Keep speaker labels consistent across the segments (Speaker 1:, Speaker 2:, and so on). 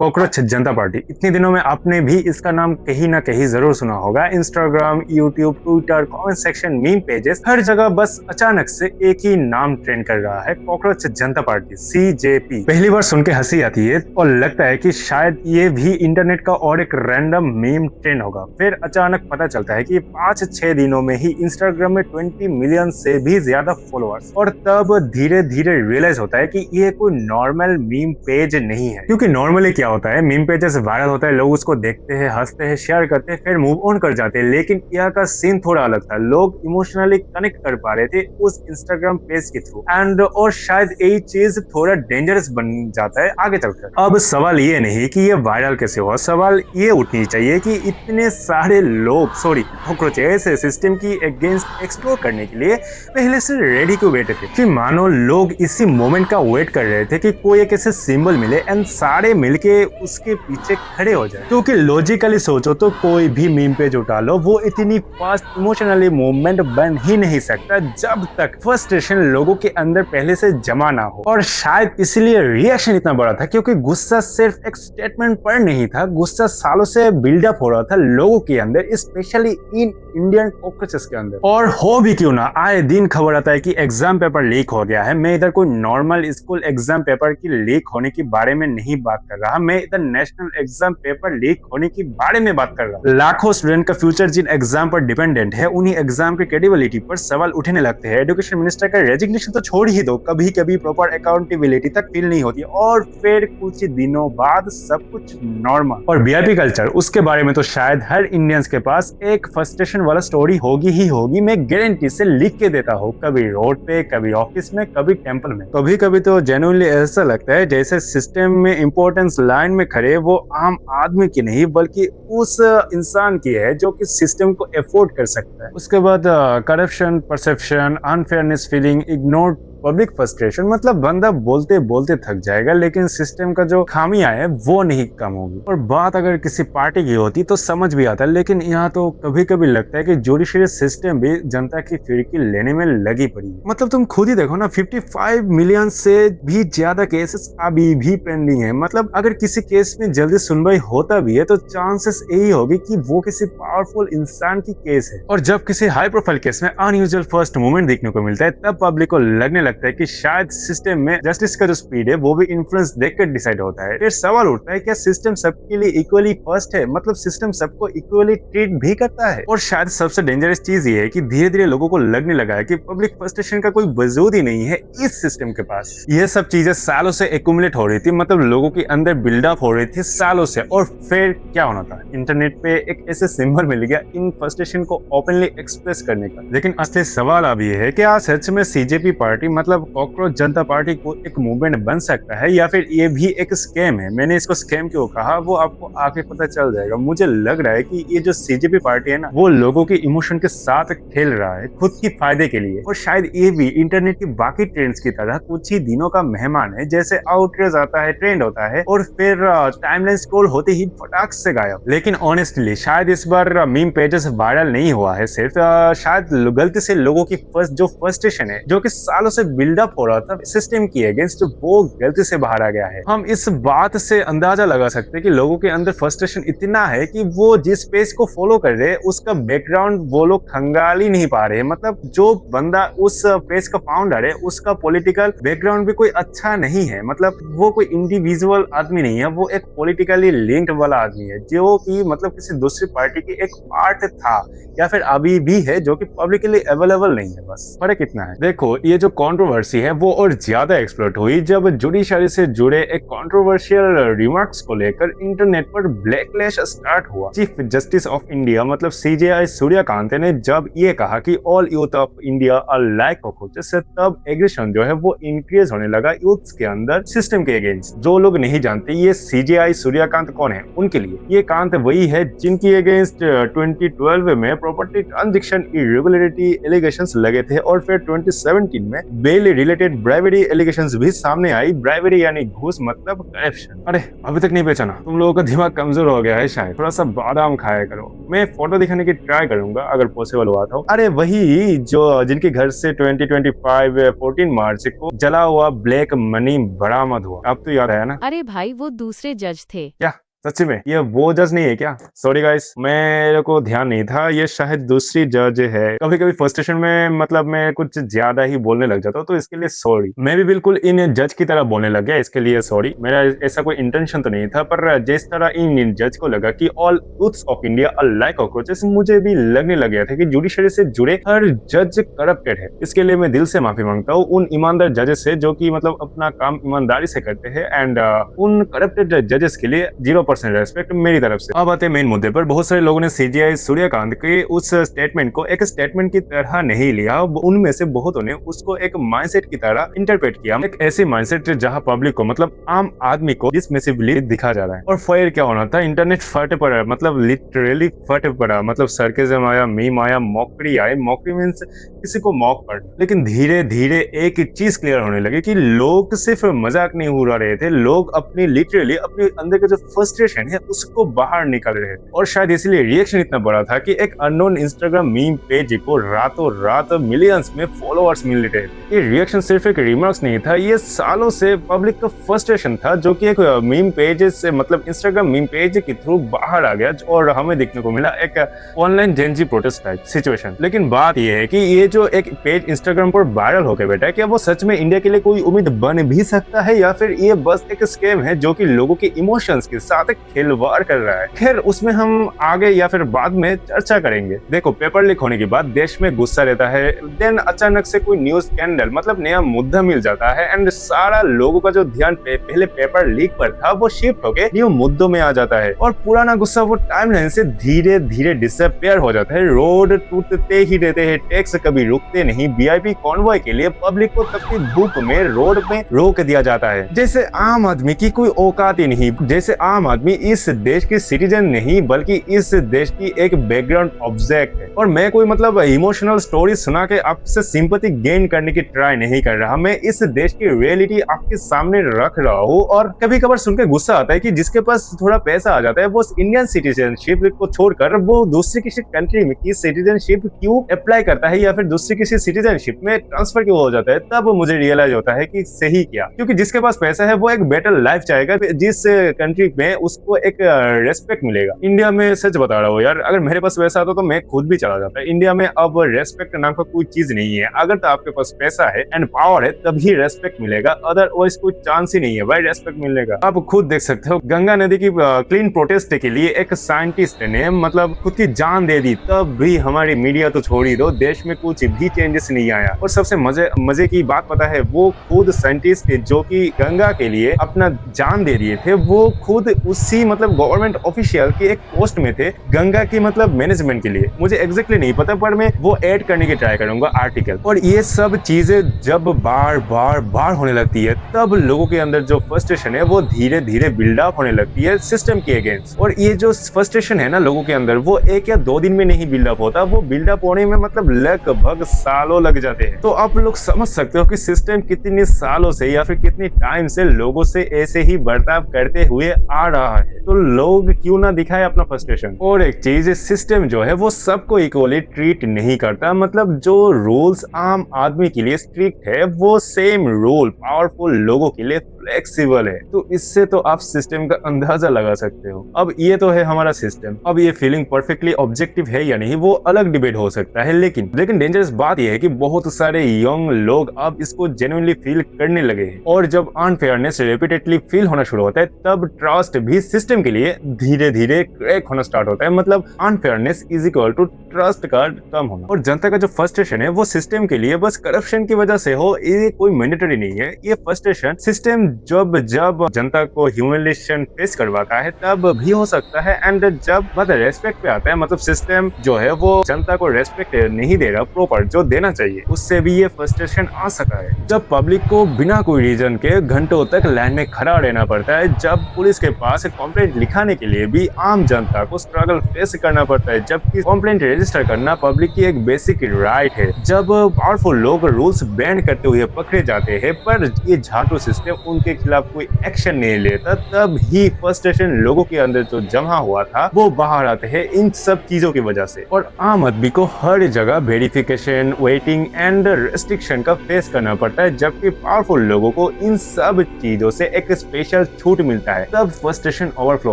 Speaker 1: Cockroach जनता party. इतने दिनों में आपने भी इसका नाम कहीं ना कहीं जरूर सुना होगा। Instagram, YouTube, Twitter, comment section, meme pages, हर जगह बस अचानक से एक ही नाम ट्रेंड कर रहा है, कॉकरोच जनता पार्टी, सीजेपी। पहली बार सुन के हंसी आती है और लगता है कि शायद ये भी इंटरनेट का और एक रैंडम मीम ट्रेंड होगा। फिर अचानक पता चलता है कि 5-6 दिनों में ही इंस्टाग्राम में 20 मिलियन से भी ज्यादा फॉलोअर्स, और तब धीरे धीरे रियलाइज होता है कि ये कोई नॉर्मल मीम पेज नहीं है। क्योंकि नॉर्मली क्या होता है, मीम पेजेस वायरल होता है, लोग उसको देखते हैं, हंसते हैं, शेयर करते हैं, फिर मूव ऑन कर जाते हैं। लेकिन यहाँ का सीन थोड़ा अलग था। लोग इमोशनली कनेक्ट कर पा रहे थे उस इंस्टाग्राम पेज के थ्रू, एंड और शायद यही चीज थोड़ा डेंजरस बन जाता है आगे चलकर। अब सवाल ये नहीं कि ये वायरल कैसे हुआ, सवाल ये उठनी चाहिए कि इतने सारे लोग कॉकरोचेस सिस्टम की अगेंस्ट एक्सप्लोर करने के लिए पहले से रेडी क्यों बैठे थे। कि मानो लोग इसी मोमेंट का वेट कर रहे थे कि कोई एक ऐसे सिंबल मिले एंड सारे मिलके उसके पीछे खड़े हो जाए। क्योंकि लॉजिकली सोचो तो कोई भी मीम पेज उठा लो, वो इतनी फास्ट इमोशनली मूवमेंट बन ही नहीं सकता जब तक फ्रस्ट्रेशन लोगों के अंदर पहले से जमा ना हो। और शायद इसलिए रिएक्शन इतना बड़ा था, क्योंकि गुस्सा सिर्फ एक स्टेटमेंट पर नहीं था, गुस्सा सालों से बिल्डअप हो रहा था लोगों के अंदर, स्पेशली इन इंडियन कॉकरोचेस के अंदर। और हो भी क्यों ना, आए दिन खबर आता है कि एग्जाम पेपर लीक हो गया है। मैं इधर कोई नॉर्मल स्कूल एग्जाम पेपर की लीक होने के बारे में नहीं बात कर रहा, मैं इधर नेशनल एग्जाम पेपर लीक होने के बारे में बात कर रहा हूँ। लाखों स्टूडेंट का फ्यूचर जिन एग्जाम पर डिपेंडेंट है, उन्हीं एग्जाम की क्रेडिबिलिटी पर सवाल उठने लगते हैं। एजुकेशन मिनिस्टर का रेजिग्नेशन तो छोड़ ही दो, कभी कभी प्रॉपर अकाउंटेबिलिटी तक फील नहीं होती, और फिर कुछ दिनों बाद सब कुछ नॉर्मल। और वीआईपी कल्चर, उसके बारे में तो शायद हर इंडियंस के पास एक फ्रस्ट्रेशन वाला स्टोरी होगी ही होगी। मैं गारंटी से लिख के देता हूँ, कभी रोड पे, कभी ऑफिस में, कभी टेंपल में। कभी कभी तो जेन्युइनली ऐसा लगता है जैसे सिस्टम में इंपॉर्टेंस लाइन में खड़े वो आम आदमी की नहीं, बल्कि उस इंसान की है जो कि सिस्टम को अफोर्ड कर सकता है। उसके बाद corruption, perception, unfairness feeling, ignored public frustration. मतलब बंदा बोलते बोलते थक जाएगा, लेकिन सिस्टम का जो खामियां है वो नहीं कम होगी। और बात अगर किसी पार्टी की होती तो समझ भी आता, लेकिन यहाँ तो कभी कभी लगता है कि जुडिशरी सिस्टम भी जनता की फिरकी लेने में लगी पड़ी है। मतलब तुम खुद ही देखो ना, 55 मिलियन से भी ज्यादा केसेस अभी भी पेंडिंग है। मतलब अगर किसी केस में जल्दी सुनवाई होता भी है तो चांसेस यही होगी कि वो किसी पावरफुल इंसान की केस है। और जब किसी हाई प्रोफाइल केस में अनयूजुअल फर्स्ट मूवमेंट देखने को मिलता है, तब पब्लिक को लगने लगता है कि शायद सिस्टम में जस्टिस का जो स्पीड है वो भी इन्फ्लुएंस देखकर डिसाइड होता है। फिर सवाल उठता है, क्या सिस्टम सबके लिए इक्वली फर्स्ट है? मतलब सिस्टम सबको इक्वली ट्रीट भी करता है? और शायद सबसे डेंजरस चीज ये है कि धीरे धीरे लोगों को लगने लगा है कि पब्लिक फ्रस्ट्रेशन का कोई वजूद ही नहीं है इस सिस्टम के पास। ये सब चीजें सालों से एक्यूमुलेट हो रही थी, मतलब लोगों के अंदर बिल्डअप हो रही थी सालों से। और फिर क्या होना था, इंटरनेट पे एक ऐसे सिंबल मिल गया इन फ्रस्ट्रेशन को ओपनली एक्सप्रेस करने का। लेकिन असली सवाल अब ये है कि क्या सच में सीजेपी पार्टी, मतलब कॉकरोच जनता पार्टी, को एक मूवमेंट बन सकता है, या फिर ये भी एक स्कैम है? मैंने इसको स्कैम क्यों कहा वो आपको आगे पता चल जाएगा। मुझे लग रहा है कि ये जो सीजेपी पार्टी है ना, वो लोगों के इमोशन के साथ खेल रहा है खुद की फायदे के लिए। और शायद ये भी इंटरनेट की बाकी ट्रेंड्स की तरह कुछ ही दिनों का मेहमान है। जैसे आउटरेज आता है, ट्रेंड होता है, और फिर टाइमलाइन स्क्रॉल होते ही फटाक से गायब। लेकिन ऑनेस्टली शायद इस बार मीम पेजेस वायरल नहीं हुआ है सिर्फ, शायद गलती से लोगों की जो फ्रस्ट्रेशन है, जो कि सालों से बिल्डअप हो रहा था सिस्टम की अगेंस्ट, वो गलती से बाहर आ गया है। हम इस बात से अंदाजा लगा सकते हैं कि लोगों के अंदर फ्रस्ट्रेशन इतना है कि वो जिस पेज को फॉलो कर रहे हैं उसका बैकग्राउंड वो लोग खंगाल ही नहीं पा रहे हैं। मतलब जो बंदा उस पेज का फाउंडर है, उसका पॉलिटिकल बैकग्राउंड भी कोई अच्छा नहीं है। मतलब वो कोई इंडिविजुअल आदमी नहीं है, वो एक पॉलिटिकली लिंक्ड वाला आदमी है, जो कि मतलब किसी दूसरी पार्टी की एक पार्ट था या फिर अभी भी है, जो कि पब्लिकली अवेलेबल नहीं है। बस फर्क इतना है। देखो, ये जो कंट्रोवर्सी है वो और ज्यादा एक्सप्लोर हुई जब जुडिशरी से जुड़े एक कंट्रोवर्शियल रिमार्क्स को लेकर इंटरनेट पर ब्लैकलिश स्टार्ट हुआ। चीफ जस्टिस ऑफ इंडिया मतलब सीजेआई सूर्यकांत ने जब ये कहा कि all youth of India are like cockroaches, तब एग्रेशन जो है वो इंक्रीज होने लगा यूथ्स के अंदर सिस्टम के अगेंस्ट। जो लोग नहीं जानते ये सीजेआई सूर्यकांत कौन है, उनके लिए ये कांत वही है जिनकी अगेंस्ट 2012 में प्रॉपर्टी ट्रांजैक्शन इरेगुलरिटी एलिगेशंस लगे थे, और फिर 2017 में बेल रिलेटेड ब्राइवरी एलिगेशंस भी सामने आई। ब्राइवरी यानी घूस मतलब करप्शन। अरे अभी तक नहीं पहचाना? तुम लोगों का दिमाग कमजोर हो गया है शायद। थोड़ा सा बादाम खाया करो। मैं फोटो दिखाने की ट्राई करूंगा अगर पॉसिबल हुआ तो। अरे वही जो जिनके घर से 2025 14 मार्च को जला हुआ ब्लैक मनी बरामद हुआ। अब तो याद आया ना?
Speaker 2: अरे भाई वो दूसरे जज थे।
Speaker 1: क्या सच्ची में ये वो जज नहीं है क्या? सॉरी गाइस, मेरे को ध्यान नहीं था, ये शायद दूसरी जज है। कभी कभी फ्रस्ट्रेशन में मतलब मैं कुछ ज्यादा ही बोलने लग जाता हूँ, तो इसके लिए सॉरी। मैं भी बिल्कुल इन जज की तरह बोलने लग गया, इसके लिए सॉरी। मेरा ऐसा कोई इंटेंशन तो नहीं था, पर जिस तरह इन जज को लगा कि all truths of India are like cockroaches, मुझे भी लगने लग गया था कि जुडिशरी से जुड़े हर जज करप्टेड है। इसके लिए मैं दिल से माफी मांगता हूँ उन ईमानदार जजेस से जो कि मतलब अपना काम ईमानदारी से करते हैं, एंड उन करप्टेड जजेस के लिए 0% रेस्पेक्ट मेरी तरफ से। अब आते हैं मेन मुद्दे पर। बहुत सारे लोगों ने सीजीआई सूर्यकांत के उस स्टेटमेंट को एक स्टेटमेंट की तरह नहीं लिया। उनमें से बहुतों ने उसको एक माइंडसेट की तरह इंटरप्रेट किया, एक ऐसी माइंडसेट जहां पब्लिक को मतलब आम आदमी को डिसमिसिवली दिखा जा रहा है। और फायर क्या होना था, इंटरनेट फट पड़ा, मतलब लिटरली फट पड़ा। मतलब सरकेज़म आया, मीम आया, मॉकरी आए। मॉकरी मीन्स किसी को मॉक पड़ना। लेकिन धीरे धीरे एक चीज क्लियर होने लगी कि लोग सिर्फ मजाक नहीं उड़ा रहे थे, लोग अपनी लिटरली अपने अंदर का जो फ्रस्ट्रेशन है उसको बाहर निकाल रहे थे। और शायद इसीलिए रिएक्शन इतना बड़ा था कि एक अननोन इंस्टाग्राम मीम पेज को रातों रात मिलियंस में फॉलोअर्स मिल रहे थे। ये रिएक्शन सिर्फ एक रिमार्क्स नहीं था, ये सालों से पब्लिक का फ्रस्ट्रेशन था जो कि एक मीम पेज से मतलब इंस्टाग्राम मीम पेज के थ्रू बाहर आ गया और हमें देखने को मिला एक online Gen Z protest type situation. लेकिन बात यह है कि ये जो एक पेज इंस्टाग्राम पर वायरल होकर बैठा है, क्या वो सच में इंडिया के लिए कोई उम्मीद बन भी सकता है, या फिर ये बस एक स्कैम है जो कि लोगों के इमोशंस के साथ खिलवाड़ कर रहा है? खैर उसमें हम आगे या फिर बाद में चर्चा करेंगे। देखो, पेपर लीक होने के बाद देश में गुस्सा रहता है, देन अचानक से कोई न्यूज स्कैंडल मतलब नया मुद्दा मिल जाता है, एंड सारा लोगों का जो ध्यान पहले पेपर लीक पर था वो शिफ्ट होके न्यू मुद्दों में आ जाता है, और पुराना गुस्सा वो टाइमलाइन से धीरे धीरे डिसअपियर हो जाता है। रोड टूटते ही रहते हैं, टैक्स कभी रुकते नहीं, वीआईपी कॉन्वॉय के लिए पब्लिक को तपती धूप में रोड पे रोक दिया जाता है, जैसे आम आदमी की कोई औकात ही नहीं, जैसे आम आदमी इस देश के सिटीजन नहीं बल्कि इस देश की एक बैकग्राउंड ऑब्जेक्ट है। और मैं कोई मतलब इमोशनल स्टोरी सुना के आपसे सिंपैथी गेन करने की ट्राई नहीं कर रहा, मैं इस देश की रियलिटी आपके सामने रख रहा हूँ। और कभी कभार सुनकर गुस्सा आता है कि जिसके पास थोड़ा पैसा आ जाता है वो इंडियन सिटीजनशिप को छोड़कर वो दूसरी किसी कंट्री में की सिटीजनशिप क्यों अप्लाई करता है, या फिर दूसरी किसी सिटीजनशिप में ट्रांसफर क्यों हो जाता है। तब मुझे रियलाइज होता है कि सही क्या, क्योंकि जिसके पास पैसा है वो एक बेटर लाइफ चाहेगा, जिस कंट्री में उसको एक रेस्पेक्ट मिलेगा। इंडिया में सच बता रहा हूँ यार, अगर मेरे पास पैसा आता तो मैं खुद भी चला जाता। इंडिया में अब रेस्पेक्ट नाम का कोई चीज नहीं है। अगर तो आपके पास पैसा है एंड पावर है तभी रेस्पेक्ट मिलेगा, अदरवाइज कोई चांस ही नहीं है भाई रेस्पेक्ट मिलने का। आप खुद देख सकते हो, गंगा नदी की क्लीन प्रोटेस्ट के लिए एक साइंटिस्ट ने मतलब खुद की जान दे दी, तब भी हमारी मीडिया तो छोड़ ही दो, देश में कुछ भी चेंजेस नहीं आया। और सबसे मजे की बात पता है, वो खुद साइंटिस्ट जो कि गंगा के लिए अपना जान दे दिए थे, वो खुद उसी मतलब गवर्नमेंट ऑफिशियल की एक पोस्ट में थे गंगा की मतलब मैनेजमेंट के लिए। मुझे एग्जैक्टली नहीं पता, पर मैं वो ऐड करने की ट्राई करूंगा आर्टिकल। और ये सब चीजें जब बार बार होने लगती है, तब लोगों के अंदर जो फ्रस्ट्रेशन है वो धीरे धीरे बिल्डअप होने लगती है सिस्टम के अगेंस्ट। और ये जो फ्रस्ट्रेशन है ना लोगों के अंदर, वो एक या दो दिन में नहीं बिल्डअप होता, वो बिल्डअप होने में मतलब लगभग सालों लग जाते हैं। तो आप लोग समझ सकते हो कि सिस्टम कितने सालों से या फिर कितने टाइम से लोगों से ऐसे ही बर्ताव करते हुए आ रहा है। तो लोग क्यों ना दिखाए अपना फ्रस्ट्रेशन। और एक चीज, सिस्टम जो है वो सबको इक्वली ट्रीट नहीं करता, मतलब जो रूल्स आम आदमी के लिए स्ट्रिक्ट है वो सेम रूल पावरफुल लोगों के लिए फ्लेक्सिबल है। तो इससे तो आप सिस्टम का अंदाजा लगा सकते हो। अब ये तो है हमारा सिस्टम, अब ये फीलिंग परफेक्टली ऑब्जेक्टिव है या नहीं वो अलग डिबेट हो सकता है, लेकिन डेंजरस बात यह है कि बहुत सारे यंग लोग अब इसको जेन्युइनली फील करने लगे हैं। और जब अनफेयरनेस रिपीटेडली फील होना शुरू होता है, तब ट्रस्ट भी सिस्टम के लिए धीरे धीरे क्रैक होना स्टार्ट होता है। मतलब unfairness is equal to trust का कम होना। और जनता का जो फ्रस्ट्रेशन है वो सिस्टम के लिए बस करप्शन की वजह से हो, ये कोई मैंडेटरी नहीं है। ये फ्रस्ट्रेशन सिस्टम जब जनता को ह्यूमिलिएशन फेस करवाता है तब भी हो सकता है, एंड जब मतलब रेस्पेक्ट पे आता है, मतलब सिस्टम जो है वो जनता को रेस्पेक्ट नहीं दे रहा प्रॉपर जो देना चाहिए, उससे भी ये फ्रस्ट्रेशन आ सका है। जब पब्लिक को बिना कोई रीजन के घंटों तक लाइन में खड़ा रहना पड़ता है, जब पुलिस के पास कंप्लेंट कंप्लेंट लिखाने के लिए भी आम जनता को स्ट्रगल फेस करना पड़ता है, जबकि कंप्लेंट रजिस्टर करना पब्लिक की एक बेसिक राइट है। जब पावरफुल लोग रूल्स बैंड करते हुए पकड़े जाते हैं पर ये झाटू सिस्टम उनके खिलाफ कोई एक्शन नहीं लेता, तब ही फ्रस्ट्रेशन लोगों के अंदर जो जमा हुआ था वो बाहर आते हैं इन सब चीजों की वजह से। और आम आदमी को हर जगह वेरिफिकेशन, वेटिंग एंड रेस्ट्रिक्शन का फेस करना पड़ता है, जबकि पावरफुल लोगों को इन सब चीजों से एक स्पेशल छूट मिलता है। तब फ्रस्ट्रेशन ओवरफ्लो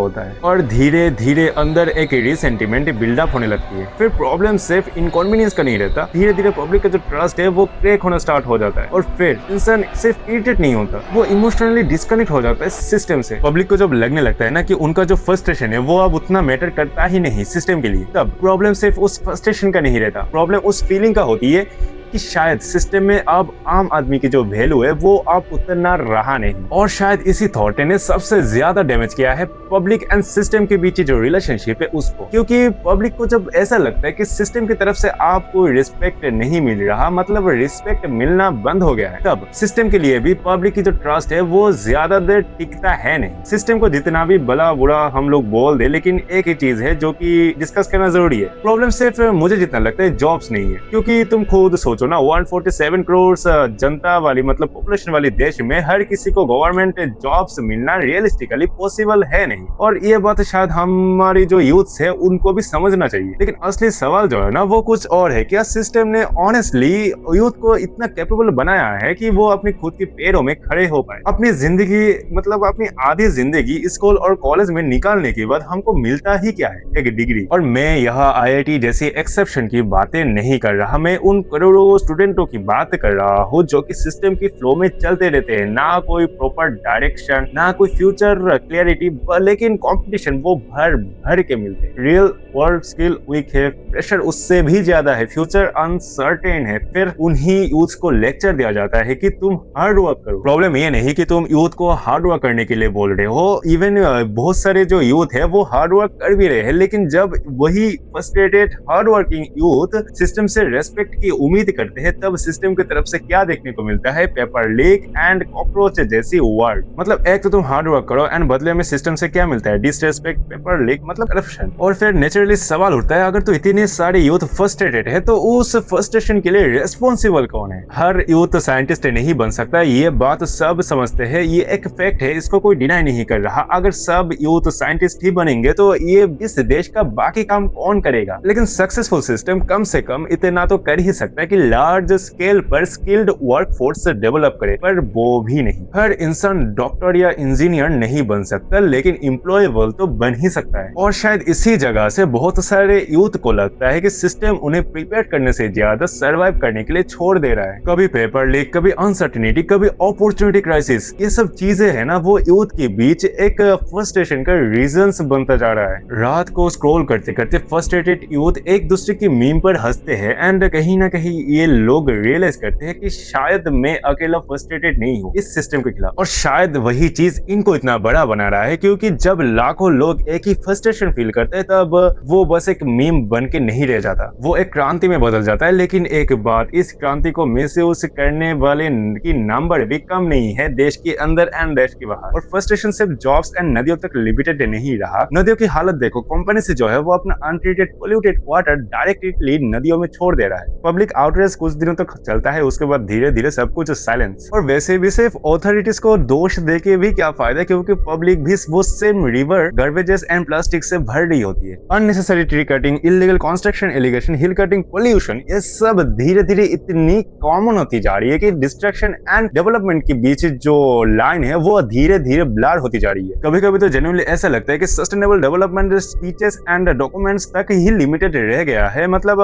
Speaker 1: होता है और धीरे धीरे अंदर एक रिसेंटिमेंट बिल्डअप होने लगती है। फिर प्रॉब्लम सिर्फ इनकन्वीनियंस का नहीं रहता, धीरे धीरे पब्लिक का जो ट्रस्ट है वो क्रैक होना स्टार्ट हो जाता है और फिर इंसान सिर्फ इरिटेट नहीं होता, वो इमोशनली डिस्कनेक्ट हो जाता है सिस्टम से। पब्लिक को जब लगने लगता है ना कि उनका जो फ्रस्ट्रेशन है वो अब उतना मैटर करता ही नहीं सिस्टम के लिए, तब प्रॉब्लम सिर्फ उस फ्रस्ट्रेशन का नहीं रहता, प्रॉब्लम उस फीलिंग का होती है कि शायद सिस्टम में अब आम आदमी की जो वैल्यू है वो अब उतना रहा नहीं। और शायद इसी थॉट ने सबसे ज्यादा डैमेज किया है पब्लिक एंड सिस्टम के बीच जो रिलेशनशिप है उसको, क्योंकि पब्लिक को जब ऐसा लगता है कि सिस्टम की तरफ से आपको रिस्पेक्ट नहीं मिल रहा, मतलब रिस्पेक्ट मिलना बंद हो गया है, तब सिस्टम के लिए भी पब्लिक की जो ट्रस्ट है वो ज्यादा देर टिकता है नहीं। सिस्टम को जितना भी भला बुरा हम लोग बोल दे, लेकिन एक ही चीज है जो कि डिस्कस करना जरूरी है, प्रॉब्लम सिर्फ मुझे जितना लगता है जॉब्स नहीं है, क्योंकि तुम खुद सोचो ना 147 करोड़ जनता वाली मतलब पॉपुलेशन वाली देश में हर किसी को गवर्नमेंट जॉब्स मिलना रियलिस्टिकली पॉसिबल है नहीं। और ये बात शायद हमारी जो यूथ है उनको भी समझना चाहिए, लेकिन असली सवाल जो है ना वो कुछ और है। क्या सिस्टम ने ऑनेस्टली यूथ को इतना कैपेबल बनाया है कि वो अपनी खुद के पैरों में खड़े हो पाए? अपनी जिंदगी मतलब अपनी आधी जिंदगी स्कूल और कॉलेज में निकालने के बाद हमको मिलता ही क्या है? एक डिग्री। और मैं यहाँ IIT जैसी एक्सेप्शन की बातें नहीं कर रहा, मैं उन करोड़ों स्टूडेंटों की बात कर रहा हूँ जो कि सिस्टम की फ्लो में चलते रहते हैं, ना कोई प्रॉपर डायरेक्शन, ना कोई फ्यूचर क्लियरिटी, लेकिन कंपटीशन वो भर भर के मिलते हैं। रियल वर्ल्ड स्किल वीक है, प्रेशर उससे भी ज्यादा है, फ्यूचर अनसर्टेन है, फिर उन्हीं यूथ को लेक्चर दिया जाता है कि तुम हार्ड वर्क करो। प्रॉब्लम ये नहीं कि तुम यूथ को हार्ड वर्क करने के लिए बोल रहे हो, इवन बहुत सारे जो यूथ है वो हार्ड वर्क कर भी रहे हैं, लेकिन जब वही frustrated hard working youth system से रेस्पेक्ट की उम्मीद करते हैं, तब सिस्टम की तरफ से क्या देखने को मिलता है? पेपर लीक एंड कॉकरोच जैसी वर्ड। मतलब एक तो तुम हार्ड वर्क करो एंड बदले में सिस्टम से क्या मिलता है? डिसरेस्पेक्ट, पेपर लीक, मतलब करप्शन। और फिर नेचुरली सवाल उठता है, अगर तो इतने सारे यूथ फ्रस्ट्रेटेड है तो उस फ्रस्ट्रेशन के लिए रेस्पॉन्सिबल कौन है? हर यूथ साइंटिस्ट नहीं बन सकता, ये बात सब समझते हैं, ये एक फैक्ट है, इसको कोई डिनाई नहीं कर रहा। अगर सब यूथ साइंटिस्ट ही बनेंगे तो ये इस देश का बाकी काम कौन करेगा? लेकिन सक्सेसफुल सिस्टम कम से कम इतना तो कर ही सकता है कि लार्ज स्केल पर स्किल्ड वर्कफोर्स डेवलप करे, पर वो भी नहीं। हर इंसान डॉक्टर या इंजीनियर नहीं बन सकता, लेकिन एम्प्लॉयबल तो बन ही सकता है। और शायद इसी जगह से बहुत सारे यूथ को लगता है कि सिस्टम उन्हें प्रिपेयर करने से ज्यादा सर्वाइव करने के लिए छोड़ दे रहा है। कभी पेपर लीक, कभी अनसर्टेनिटी, कभी अपॉर्चुनिटी क्राइसिस, ये सब चीजें है ना वो यूथ के बीच एक फ्रस्ट्रेशन का रीजंस बनता जा रहा है। रात को स्क्रॉल करते करते फ्रस्ट्रेटेड यूथ एक दूसरे की मीम पर हंसते हैं एंड कहीं ना कहीं ये लोग रियलाइज करते हैं कि शायद मैं अकेला फ्रस्ट्रेटेड नहीं हूँ इस सिस्टम के खिलाफ। और शायद वही चीज इनको इतना बड़ा बना रहा है, क्योंकि जब लाखों लोग एक ही फ्रस्ट्रेशन फील करते हैं तब वो बस एक मीम बन के नहीं रह जाता, वो एक क्रांति में बदल जाता है। लेकिन एक बात, इस क्रांति को मिसयूज करने वाले की नंबर भी कम नहीं है देश के अंदर एंड देश के बाहर। और फ्रस्ट्रेशन सिर्फ जॉब्स एंड नदियों तक लिमिटेड नहीं रहा। नदियों की हालत देखो, कंपनी से जो है वो अपना अनट्रीटेड पोल्यूटेड वाटर डायरेक्टली नदियों में छोड़ दे रहा है। पब्लिक आउटरीच कुछ दिनों तक चलता है, उसके बाद धीरे धीरे सब कुछ साइलेंस। और वैसे भी सिर्फ अथॉरिटीज को दोष देके भी क्या फायदा, क्योंकि पब्लिक भी वो same river garbages and plastic से भर रही होती है। Unnecessary tree cutting, illegal construction, allegation, hill cutting, pollution, ये सब धीरे धीरे इतनी कॉमन होती जा रही है कि डिस्ट्रक्शन एंड डेवलपमेंट के बीच जो लाइन है वो धीरे धीरे ब्लर होती जा रही है। कभी कभी तो जेन्युइनली ऐसा लगता है कि sustainable development speeches and documents तक ही लिमिटेड रह गया है, मतलब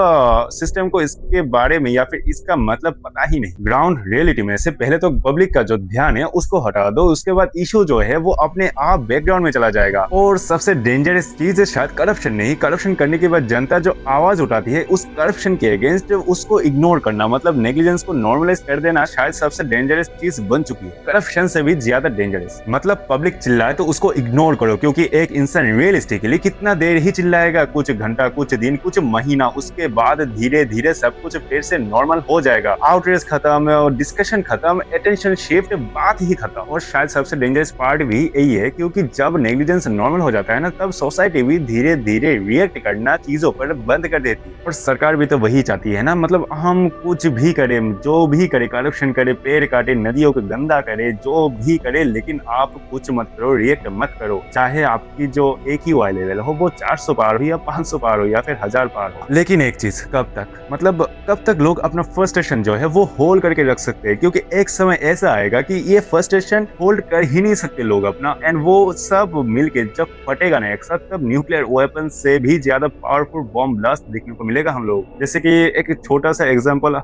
Speaker 1: सिस्टम को इसके बारे में या फिर इसका मतलब पता ही नहीं। ग्राउंड रियलिटी में से पहले तो पब्लिक का जो ध्यान है उसको हटा दो, उसके बाद इशू जो है वो अपने आप बैकग्राउंड में चला जाएगा। और सबसे डेंजरस चीज है शायद करप्शन नहीं, करप्शन करने के बाद जनता जो आवाज उठाती है उस करप्शन के अगेंस्ट उसको इग्नोर करना, मतलब नेग्लिजेंस को नॉर्मलाइज कर देना शायद सबसे डेंजरस चीज बन चुकी है, करप्शन से भी ज्यादा डेंजरस। मतलब पब्लिक चिल्लाए तो उसको इग्नोर करो, क्योंकि एक इंसान रियलिस्टिकली कितना देर ही चिल्लाएगा? कुछ घंटा, कुछ दिन, कुछ महीना, उसके बाद धीरे धीरे सब कुछ फिर से से नॉर्मल हो जाएगा, आउटरीच खत्म, डिस्कशन खत्म, अटेंशन शिफ्ट, बात ही खत्म। और शायद सबसे डेंजरस पार्ट भी यही है, क्योंकि जब नेग्लिजेंस नॉर्मल हो जाता है ना, तब सोसाइटी भी धीरे धीरे रिएक्ट करना चीजों पर बंद कर देती है। और सरकार भी तो वही चाहती है ना, मतलब हम कुछ भी करें, जो भी करे, करप्शन करे, पेड़ काटे, नदियों को गंदा करे, जो भी करे, लेकिन आप कुछ मत करो, रिएक्ट मत करो। चाहे आपकी जो AQI लेवल हो वो 400 पार हो या 500 पार हो या फिर 1000 पार हो। लेकिन एक चीज, कब तक, मतलब कब तक लोग अपना फ्रस्ट्रेशन जो है वो होल्ड करके रख सकते हैं? क्योंकि एक समय ऐसा आएगा कि ये फ्रस्ट्रेशन होल्ड कर ही नहीं सकते लोग अपना, एंड वो सब मिलके जब फटेगा ना एक साथ, तब न्यूक्लियर वेपन से भी ज्यादा पावरफुल बॉम्ब ब्लास्ट देखने को मिलेगा हम लोग। जैसे कि एक छोटा सा एग्जांपल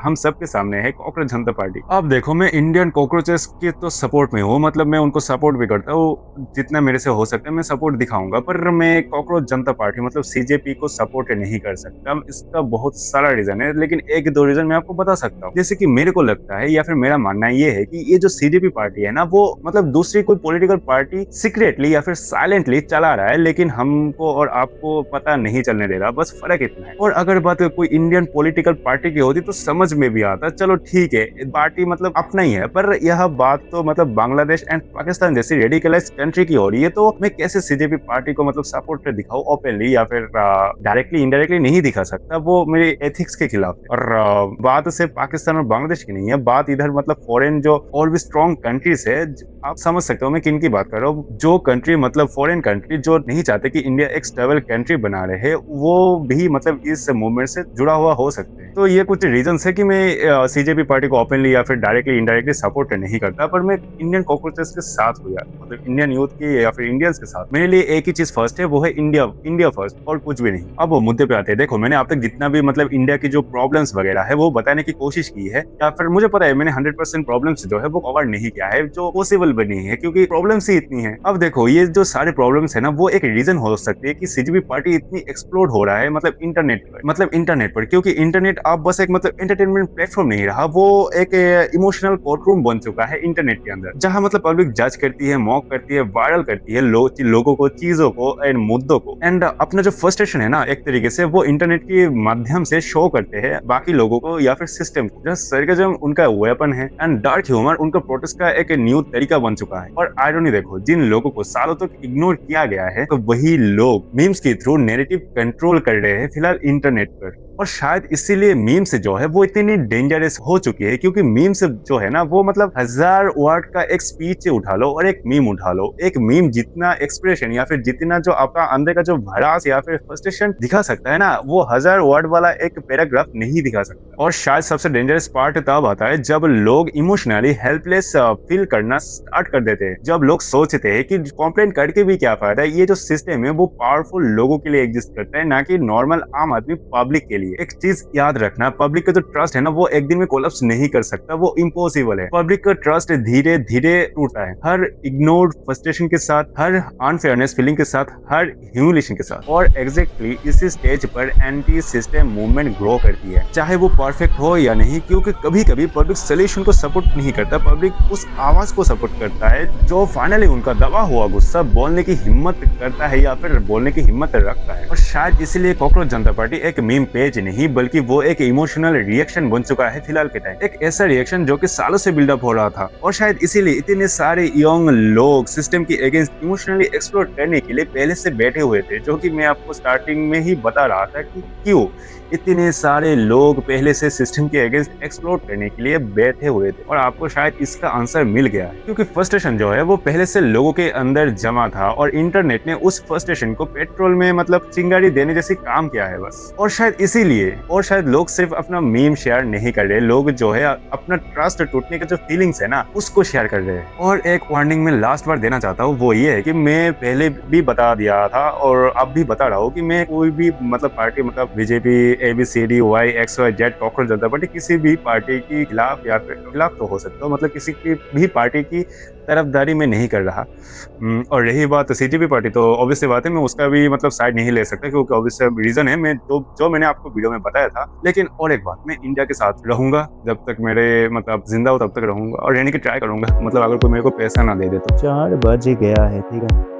Speaker 1: हम सबके सामने है, कॉकरोच जनता पार्टी। अब देखो, मैं इंडियन कॉकरोचेस के तो सपोर्ट में हूँ, मतलब मैं उनको सपोर्ट भी करता हूँ, जितना मेरे से हो सकता है मैं सपोर्ट दिखाऊंगा, पर मैं कॉकरोच जनता पार्टी मतलब CJP को सपोर्ट नहीं कर सकता। इसका बहुत सारा रीजन है, लेकिन एक दो रीजन मैं आपको बता सकता हूँ। जैसे कि मेरे को लगता है, या फिर मेरा मानना ये है कि ये जो CJP पार्टी है ना, वो मतलब दूसरी कोई पॉलिटिकल पार्टी सीक्रेटली या फिर साइलेंटली चला रहा है, लेकिन हमको और आपको पता नहीं चलने दे रहा, बस फर्क इतना है। और अगर बात कोई इंडियन पॉलिटिकल पार्टी की होती तो समझ में भी आता, चलो ठीक है, पार्टी मतलब अपना ही है, पर यह बात तो मतलब बांग्लादेश एंड पाकिस्तान जैसी रेडिकलाइज कंट्री की हो रही है, तो मैं कैसे CJP पार्टी को मतलब सपोर्ट दिखाऊं ओपनली या फिर डायरेक्टली इनडायरेक्टली नहीं दिखा सकता, वो मेरे एथिक्स के खिलाफ है। और बात सिर्फ पाकिस्तान और बांग्लादेश की नहीं है, बात इधर मतलब फॉरेन जो और भी स्ट्रॉन्ग कंट्रीज है, आप समझ सकते हो मैं किन की बात कर रहा हूँ। जो कंट्री मतलब फॉरेन कंट्री जो नहीं चाहते कि इंडिया एक स्टेबल कंट्री बना रहे, वो भी मतलब इस मूवमेंट से जुड़ा हुआ हो सकते हैं। तो ये कुछ रीजंस है कि मैं CJP पार्टी को ओपनली या फिर डायरेक्टली इनडायरेक्टली सपोर्ट नहीं करता, पर मैं इंडियन कॉकरोचेस के साथ हूँ यार, मतलब इंडियन यूथ की या फिर इंडियंस के साथ। मेरे लिए एक ही चीज फर्स्ट है, वो है इंडिया फर्स्ट, और कुछ भी नहीं। अब वो मुद्दे पे आते हैं। देखो, मैंने अब तक जितना भी मतलब इंडिया की जो प्रॉब्लम्स वगैरह है वो बताने की कोशिश की है, या फिर मुझे पता है मैंने 100% प्रॉब्लम्स जो है वो कवर नहीं किया है, जो पॉसिबल भी नहीं है, क्योंकि प्रॉब्लम्स ही इतनी है। अब देखो, ये जो सारे प्रॉब्लम्स है ना, वो एक रीजन हो सकती है कि CJP पार्टी इतनी एक्सप्लोड हो रहा है, मतलब इंटरनेट पर, क्योंकि इंटरनेट अब बस एक मतलब एंटरटेनमेंट प्लेटफॉर्म नहीं रहा, वो एक इमोशनल कोर्टरूम बन चुका है इंटरनेट के अंदर, जहां मतलब पब्लिक जज करती है, मॉक करती है, वायरल करती है लोगों को, चीजों को एंड मुद्दों को, एंड अपना जो फ्रस्ट्रेशन है ना, एक तरीके से वो इंटरनेट के माध्यम से शो करते हैं बाकी लोगों को या फिर सिस्टम को। जस्ट सरकाज़म उनका वेपन है, एंड डार्क ह्यूमर उनका प्रोटेस्ट का एक न्यू तरीका बन चुका है। और आयरनी देखो, जिन लोगों को सालों तक इग्नोर किया गया है, तो वही लोग मीम्स के थ्रू नैरेटिव कंट्रोल कर रहे हैं फिलहाल इंटरनेट पर। और शायद इसीलिए मीम्स जो है वो इतनी डेंजरस हो चुकी है, क्योंकि मीम्स जो है ना, वो मतलब 1000 वर्ड का एक स्पीच उठा लो और एक मीम उठा लो, एक मीम जितना एक्सप्रेशन या फिर जितना जो आपका अंदर का जो भड़ास या फिर फ्रस्ट्रेशन दिखा सकता है ना, वो 1000 वर्ड वाला एक पैराग्राफ नहीं दिखा सकता। और शायद सबसे डेंजरस पार्ट तब आता है जब लोग इमोशनली हेल्पलेस फील करना स्टार्ट कर देते हैं, जब लोग सोचते हैं कि कंप्लेंट करके भी क्या फायदा, ये जो सिस्टम है वो पावरफुल लोगों के लिए एग्जिस्ट करता है, ना कि नॉर्मल आम आदमी पब्लिक के लिए। एक चीज याद रखना, पब्लिक का जो ट्रस्ट है ना, वो एक दिन में कोलैप्स नहीं कर सकता, वो इम्पॉसिबल है। पब्लिक का ट्रस्ट धीरे धीरे टूटता है, हर इग्नोर्ड फ्रस्ट्रेशन के साथ, हर अनफेयरनेस फीलिंग के साथ, हर ह्यूमिलिएशन के साथ। और एग्जैक्टली इसी स्टेज पर एंटी सिस्टम मूवमेंट ग्रो करती है, चाहे वो परफेक्ट हो या नहीं, क्योंकि कभी कभी पब्लिक सोल्यूशन को सपोर्ट नहीं करता, पब्लिक उस आवाज को सपोर्ट करता है जो फाइनली उनका दबा हुआ गुस्सा बोलने की हिम्मत करता है या फिर बोलने की हिम्मत रखता है। और शायद इसीलिए कॉकरोच जनता पार्टी एक मीम पेज नहीं, बल्कि वो एक इमोशनल रिएक्शन बन चुका है फिलहाल के टाइम, एक ऐसा रिएक्शन जो कि सालों से बिल्डअप हो रहा था। और शायद इसीलिए इतने सारे यंग लोग सिस्टम के अगेंस्ट इमोशनली एक्सप्लोर करने के लिए पहले से बैठे हुए थे, जो कि मैं आपको स्टार्टिंग में ही बता रहा था कि क्यों इतने सारे लोग पहले से सिस्टम के अगेंस्ट एक्सप्लोर करने के लिए बैठे हुए थे। और आपको शायद इसका आंसर मिल गया है, क्योंकि फ्रस्ट्रेशन जो है वो पहले से लोगों के अंदर जमा था, और इंटरनेट ने उस फ्रस्ट्रेशन को पेट्रोल में मतलब चिंगारी देने जैसी काम किया है बस। और शायद इसीलिए, और शायद लोग सिर्फ अपना मीम शेयर नहीं कर रहे, लोग जो है अपना ट्रस्ट टूटने का जो फीलिंग्स है ना, उसको शेयर कर रहे हैं। और एक वार्निंग में लास्ट बार देना चाहता हूँ, वो ये है कि मैं पहले भी बता दिया था और अब भी बता रहा हूँ कि मैं कोई भी मतलब पार्टी, मतलब बीजेपी, ABCDY XYZ कॉकरोच जनता पार्टी, किसी भी पार्टी के खिलाफ या फिर खिलाफ तो हो सकता हो, मतलब किसी की भी पार्टी की तरफदारी में नहीं कर रहा। और रही बात CJP पार्टी, तो ऑब्वियसली बात है मैं उसका भी मतलब साइड नहीं ले सकता, क्योंकि ऑब्वियसली रीजन है मैं जो मैंने आपको वीडियो में बताया था। लेकिन और एक बात, मैं इंडिया के साथ रहूंगा जब तक मेरे मतलब जिंदा हो, तब तक रहूंगा और रहने की ट्राई करूंगा, मतलब अगर कोई मेरे को पैसा ना दे दे तो।
Speaker 3: 4 बज गया है, ठीक है।